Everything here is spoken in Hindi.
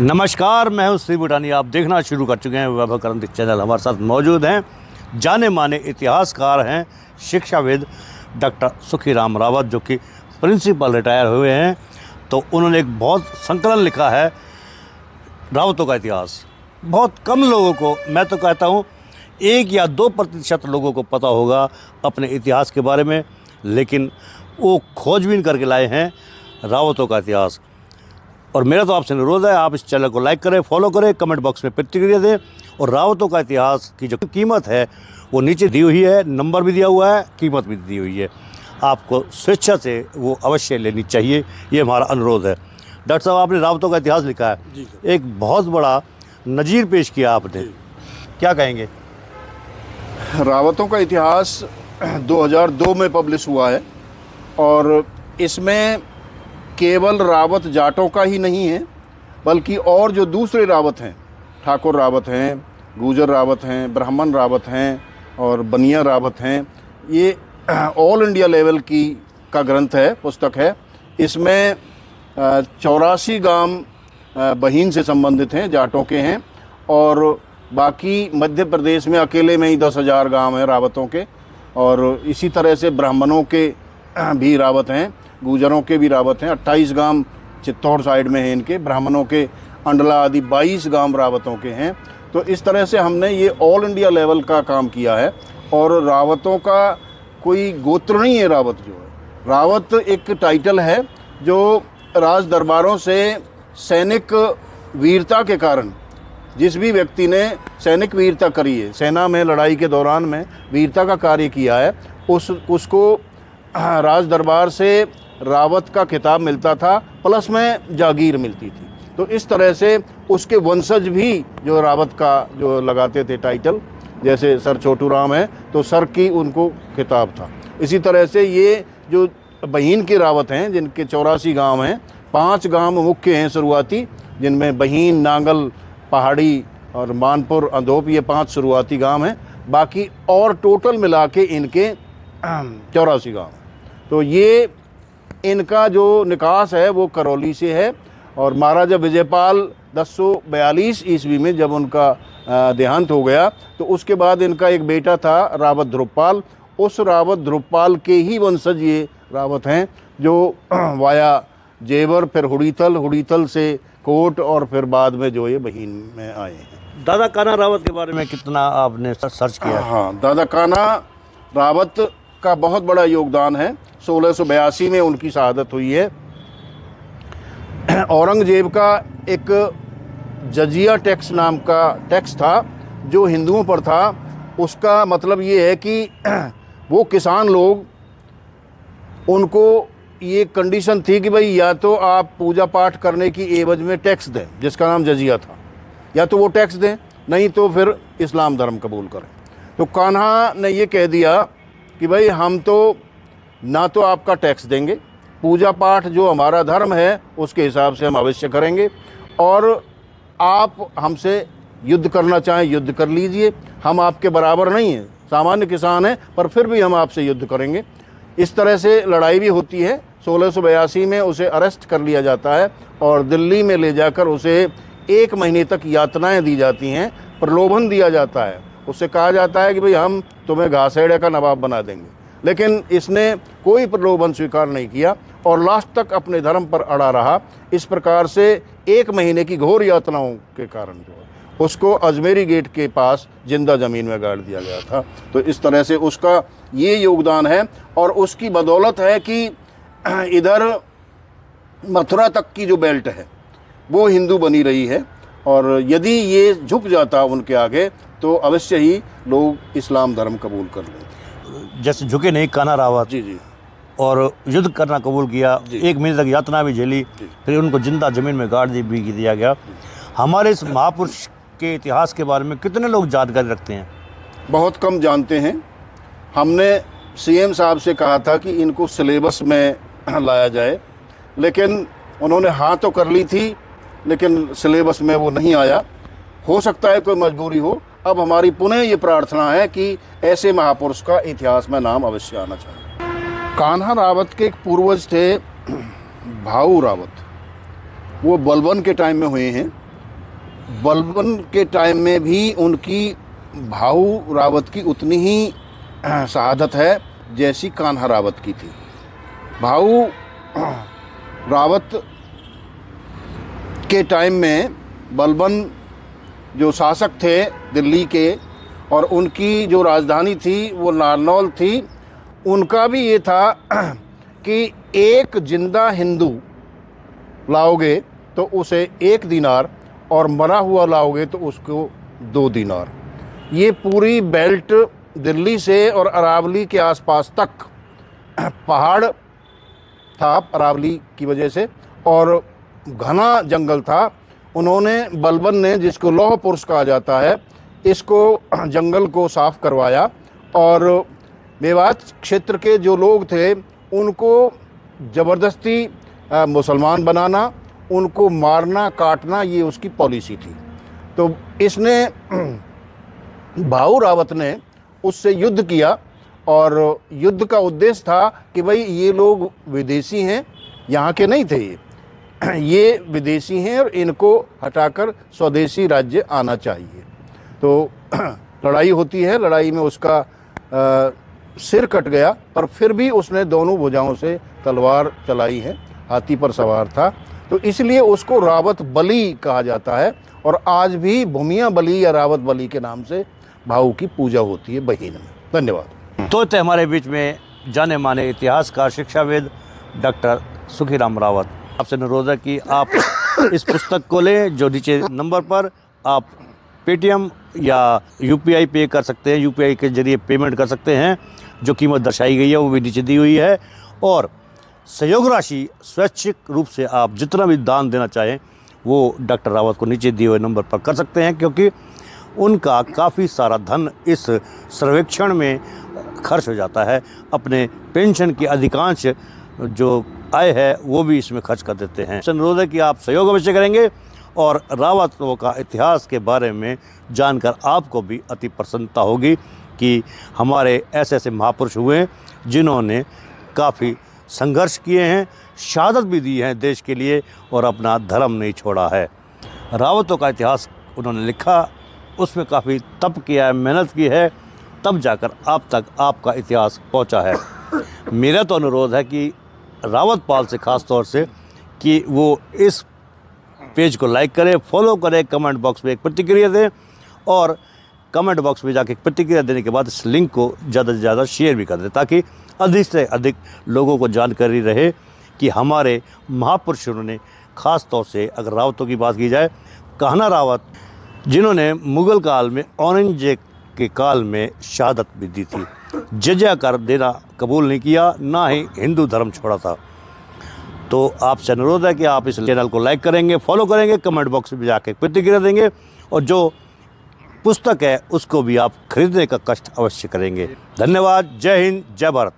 नमस्कार, मैं हूं श्री बुटानी। आप देखना शुरू कर चुके हैं वैभव क्रांति चैनल। हमारे साथ मौजूद हैं जाने माने इतिहासकार हैं, शिक्षाविद डॉक्टर सुखीराम रावत, जो कि प्रिंसिपल रिटायर हुए हैं। तो उन्होंने एक बहुत संकलन लिखा है, रावतों का इतिहास। बहुत कम लोगों को, मैं तो कहता हूँ 1 या 2% लोगों को पता होगा अपने इतिहास के बारे में, लेकिन वो खोजबीन करके लाए हैं रावतों का इतिहास। और मेरा तो आपसे अनुरोध है, आप इस चैनल को लाइक करें, फॉलो करें, कमेंट बॉक्स में प्रतिक्रिया दें। और रावतों का इतिहास की जो कीमत है वो नीचे दी हुई है, नंबर भी दिया हुआ है, कीमत भी दी हुई है। आपको स्वेच्छा से वो अवश्य लेनी चाहिए, ये हमारा अनुरोध है। डॉक्टर साहब, आपने रावतों का इतिहास लिखा है, एक बहुत बड़ा नज़ीर पेश किया आपने, क्या कहेंगे? रावतों का इतिहास 2002 में पब्लिश हुआ है और इसमें केवल रावत जाटों का ही नहीं है, बल्कि और जो दूसरे रावत हैं, ठाकुर रावत हैं, गुजर रावत हैं, ब्राह्मण रावत हैं और बनिया रावत हैं, ये ऑल इंडिया लेवल का ग्रंथ है, पुस्तक है। इसमें 84 गांव बहीन से संबंधित हैं, जाटों के हैं, और बाकी मध्य प्रदेश में अकेले में ही 10,000 गांव हैं रावतों के। और इसी तरह से ब्राह्मणों के भी रावत हैं, गुजरों के भी रावत हैं। 28 गांव चित्तौड़ साइड में हैं इनके, ब्राह्मणों के अंडला आदि 22 गांव रावतों के हैं। तो इस तरह से हमने ये ऑल इंडिया लेवल का काम किया है। और रावतों का कोई गोत्र नहीं है, रावत जो है, रावत एक टाइटल है जो राज दरबारों से सैनिक वीरता के कारण, जिस भी व्यक्ति ने सैनिक वीरता करी है, सेना में लड़ाई के दौरान में वीरता का कार्य किया है, उसको राज दरबार से रावत का खिताब मिलता था, प्लस में जागीर मिलती थी। तो इस तरह से उसके वंशज भी जो रावत का जो लगाते थे टाइटल, जैसे सर छोटू राम है तो सर की उनको खिताब था। इसी तरह से ये जो बहीन के रावत हैं, जिनके 84 गांव हैं, 5 गांव मुख्य हैं शुरुआती, जिनमें बहीन, नांगल, पहाड़ी और मानपुर, अंधोप, ये 5 शुरुआती गांव हैं। बाकी और टोटल मिला के इनके 84 गांव। तो ये इनका जो निकास है वो करौली से है। और महाराजा विजयपाल 1042 ईस्वी में जब उनका देहांत हो गया, तो उसके बाद इनका एक बेटा था रावत ध्रुवपाल। उस रावत ध्रुवपाल के ही वंशज ये रावत हैं, जो वाया जेवर, फिर हुड़ीतल से कोट, और फिर बाद में जो ये बहीन में आए हैं। दादा कान्हा रावत के बारे में कितना आपने सर्च किया? हाँ, दादा कान्हा रावत का बहुत बड़ा योगदान है। 1682 में उनकी शहादत हुई है। औरंगजेब का एक जजिया टैक्स नाम का टैक्स था जो हिंदुओं पर था। उसका मतलब ये है कि वो किसान लोग, उनको ये कंडीशन थी कि भाई या तो आप पूजा पाठ करने की एवज में टैक्स दें, जिसका नाम जजिया था, या तो वो टैक्स दें, नहीं तो फिर इस्लाम धर्म कबूल करें। तो कान्हा ने ये कह दिया कि भाई हम तो ना तो आपका टैक्स देंगे, पूजा पाठ जो हमारा धर्म है उसके हिसाब से हम अवश्य करेंगे, और आप हमसे युद्ध करना चाहें युद्ध कर लीजिए, हम आपके बराबर नहीं हैं, सामान्य किसान हैं, पर फिर भी हम आपसे युद्ध करेंगे। इस तरह से लड़ाई भी होती है। 1682 में उसे अरेस्ट कर लिया जाता है और दिल्ली में ले जाकर उसे 1 महीने तक यातनाएं दी जाती हैं, प्रलोभन दिया जाता है। उससे कहा जाता है कि भाई हम तुम्हें घासेड़े का नवाब बना देंगे, लेकिन इसने कोई प्रलोभन स्वीकार नहीं किया और लास्ट तक अपने धर्म पर अड़ा रहा। इस प्रकार से 1 महीने की घोर यातनाओं के कारण जो है उसको अजमेरी गेट के पास जिंदा ज़मीन में गाड़ दिया गया था। तो इस तरह से उसका ये योगदान है, और उसकी बदौलत है कि इधर मथुरा तक की जो बेल्ट है वो हिंदू बनी रही है। और यदि ये झुक जाता उनके आगे तो अवश्य ही लोग इस्लाम धर्म कबूल कर लेते। जैसे झुके नहीं कान्हा रावत, जी, और युद्ध करना कबूल किया, 1 महीने तक यातना भी झेली, फिर उनको जिंदा जमीन में गाड़ भी दिया गया। हमारे इस महापुरुष के इतिहास के बारे में कितने लोग जानकारी रखते हैं? बहुत कम जानते हैं। हमने सीएम साहब से कहा था कि इनको सिलेबस में लाया जाए, लेकिन उन्होंने हाँ तो कर ली थी, लेकिन सिलेबस में वो नहीं आया। हो सकता है कोई मजबूरी हो। अब हमारी पुनः ये प्रार्थना है कि ऐसे महापुरुष का इतिहास में नाम अवश्य आना चाहिए। कान्हा रावत के एक पूर्वज थे भाऊ रावत, वो बलबन के टाइम में हुए हैं। बलबन के टाइम में भी उनकी भाऊ रावत की उतनी ही शहादत है जैसी कान्हा रावत की थी। भाऊ रावत के टाइम में बलबन जो शासक थे दिल्ली के, और उनकी जो राजधानी थी वो नारनौल थी, उनका भी ये था कि एक जिंदा हिंदू लाओगे तो उसे 1 दीनार, और मरा हुआ लाओगे तो उसको 2 दीनार। ये पूरी बेल्ट दिल्ली से और अरावली के आसपास तक पहाड़ था अरावली की वजह से, और घना जंगल था। उन्होंने, बलबन ने, जिसको लौह पुरुष कहा जाता है, इसको जंगल को साफ करवाया, और मेवात क्षेत्र के जो लोग थे उनको ज़बरदस्ती मुसलमान बनाना, उनको मारना काटना, ये उसकी पॉलिसी थी। तो इसने भाऊ रावत ने उससे युद्ध किया, और युद्ध का उद्देश्य था कि भाई ये लोग विदेशी हैं, यहाँ के नहीं थे, ये विदेशी हैं और इनको हटाकर स्वदेशी राज्य आना चाहिए। तो लड़ाई होती है, लड़ाई में उसका सिर कट गया, पर फिर भी उसने दोनों भुजाओं से तलवार चलाई है, हाथी पर सवार था, तो इसलिए उसको रावत बली कहा जाता है। और आज भी भूमिया बली या रावत बली के नाम से भाऊ की पूजा होती है बहीन में। धन्यवाद। तो थे हमारे बीच में जाने माने इतिहासकार, शिक्षाविद डॉक्टर सुखीराम रावत। आपसे अनुरोध है कि आप इस पुस्तक को लें, जो नीचे नंबर पर आप पेटीएम या यूपीआई पे कर सकते हैं, यूपीआई के जरिए पेमेंट कर सकते हैं। जो कीमत दर्शाई गई है वो भी नीचे दी हुई है, और सहयोग राशि स्वैच्छिक रूप से आप जितना भी दान देना चाहें वो डॉक्टर रावत को नीचे दिए हुए नंबर पर कर सकते हैं, क्योंकि उनका काफ़ी सारा धन इस सर्वेक्षण में खर्च हो जाता है। अपने पेंशन की अधिकांश जो आय है वो भी इसमें खर्च कर देते हैं। अनुरोध है कि आप सहयोग अवश्य करेंगे, और रावतों का इतिहास के बारे में जानकर आपको भी अति प्रसन्नता होगी कि हमारे ऐसे ऐसे महापुरुष हुए जिन्होंने काफ़ी संघर्ष किए हैं, शहादत भी दी है देश के लिए, और अपना धर्म नहीं छोड़ा है। रावतों का इतिहास उन्होंने लिखा, उसमें काफ़ी तप किया है, मेहनत की है, तब जाकर आप तक आपका इतिहास पहुंचा है। मेरा तो अनुरोध है कि रावत पाल से ख़ास तौर से कि वो इस पेज को लाइक करें, फॉलो करें, कमेंट बॉक्स में एक प्रतिक्रिया दें, और कमेंट बॉक्स में जाके प्रतिक्रिया देने के बाद इस लिंक को ज़्यादा से ज़्यादा शेयर भी कर दें, ताकि अधिक से अधिक लोगों को जानकारी रहे कि हमारे महापुरुषों ने, ख़ास तौर से अगर रावतों की बात की जाए, कान्हा रावत, जिन्होंने मुग़ल काल में औरंगजेब के काल में शहादत भी दी थी, जजिया कर देना कबूल नहीं किया, ना ही हिंदू धर्म छोड़ा था। तो आपसे अनुरोध है कि आप इस चैनल को लाइक करेंगे, फॉलो करेंगे, कमेंट बॉक्स में जाके प्रतिक्रिया देंगे, और जो पुस्तक है उसको भी आप खरीदने का कष्ट अवश्य करेंगे। धन्यवाद। जय हिंद, जय भारत।